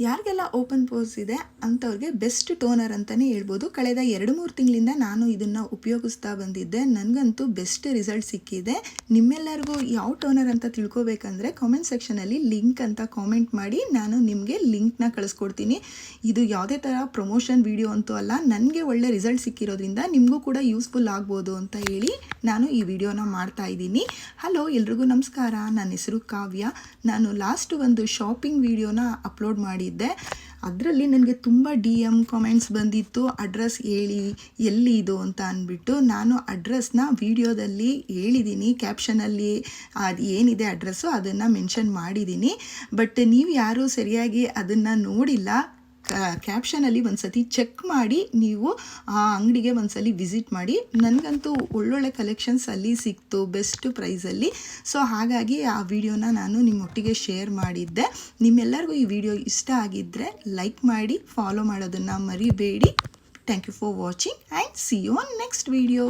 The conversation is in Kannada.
ಯಾರಿಗೆಲ್ಲ ಓಪನ್ ಪೋರ್ಸ್ ಇದೆ ಅಂಥವ್ರಿಗೆ ಬೆಸ್ಟ್ ಟೋನರ್ ಅಂತಲೇ ಹೇಳ್ಬೋದು. ಕಳೆದ 2-3 ತಿಂಗಳಿಂದ ನಾನು ಇದನ್ನು ಉಪಯೋಗಿಸ್ತಾ ಬಂದಿದ್ದೆ. ನನಗಂತೂ ಬೆಸ್ಟ್ ರಿಸಲ್ಟ್ ಸಿಕ್ಕಿದೆ. ನಿಮ್ಮೆಲ್ಲರಿಗೂ ಯಾವ ಟೋನರ್ ಅಂತ ತಿಳ್ಕೊಬೇಕಂದ್ರೆ ಕಾಮೆಂಟ್ ಸೆಕ್ಷನಲ್ಲಿ ಲಿಂಕ್ ಅಂತ ಕಾಮೆಂಟ್ ಮಾಡಿ, ನಾನು ನಿಮಗೆ ಲಿಂಕ್ನ ಕಳಿಸ್ಕೊಡ್ತೀನಿ. ಇದು ಯಾವುದೇ ಥರ ಪ್ರಮೋಷನ್ ವಿಡಿಯೋ ಅಂತೂ ಅಲ್ಲ, ನನಗೆ ಒಳ್ಳೆ ರಿಸಲ್ಟ್ ಸಿಕ್ಕಿರೋದ್ರಿಂದ ನಿಮಗೂ ಕೂಡ ಯೂಸ್ಫುಲ್ ಆಗ್ಬೋದು ಅಂತ ಹೇಳಿ ನಾನು ಈ ವಿಡಿಯೋನ ಮಾಡ್ತಾ ಇದ್ದೀನಿ. ಹಲೋ, ಎಲ್ರಿಗೂ ನಮಸ್ಕಾರ. ನನ್ನ ಹೆಸರು ಕಾವ್ಯ. ನಾನು ಲಾಸ್ಟ್ ಒಂದು ಶಾಪಿಂಗ್ ವಿಡಿಯೋನ ಅಪ್ಲೋಡ್ ಮಾಡಿದ್ದೆ. ಅದರಲ್ಲಿ ನನಗೆ ತುಂಬ DM ಕಾಮೆಂಟ್ಸ್ ಬಂದಿತ್ತು, ಅಡ್ರೆಸ್ ಹೇಳಿ ಎಲ್ಲಿ ಇದು ಅಂತ ಅಂದ್ಬಿಟ್ಟು. ನಾನು ಅಡ್ರೆಸ್ನ ವಿಡಿಯೋದಲ್ಲಿ ಹೇಳಿದ್ದೀನಿ, ಕ್ಯಾಪ್ಷನಲ್ಲಿ ಅದು ಏನಿದೆ ಅಡ್ರೆಸ್ಸು ಅದನ್ನು ಮೆನ್ಷನ್ ಮಾಡಿದ್ದೀನಿ. ಬಟ್ ನೀವು ಯಾರೂ ಸರಿಯಾಗಿ ಅದನ್ನು ನೋಡಿಲ್ಲ. ಕ್ಯಾಪ್ಷನಲ್ಲಿ ಒಂದು ಸತಿ ಚೆಕ್ ಮಾಡಿ ನೀವು ಆ ಅಂಗಡಿಗೆ ಒಂದು ಸಲ ವಿಸಿಟ್ ಮಾಡಿ. ನನಗಂತೂ ಒಳ್ಳೊಳ್ಳೆ ಕಲೆಕ್ಷನ್ಸ್ ಅಲ್ಲಿ ಸಿಕ್ತು ಬೆಸ್ಟ್ ಪ್ರೈಸಲ್ಲಿ. ಸೊ ಹಾಗಾಗಿ ಆ ವಿಡಿಯೋನ ನಾನು ನಿಮ್ಮೊಟ್ಟಿಗೆ ಶೇರ್ ಮಾಡಿದ್ದೆ. ನಿಮ್ಮೆಲ್ಲರಿಗೂ ಈ ವಿಡಿಯೋ ಇಷ್ಟ ಆಗಿದ್ದರೆ ಲೈಕ್ ಮಾಡಿ, ಫಾಲೋ ಮಾಡೋದನ್ನು ಮರಿಬೇಡಿ. Thank you for watching and see you on next video.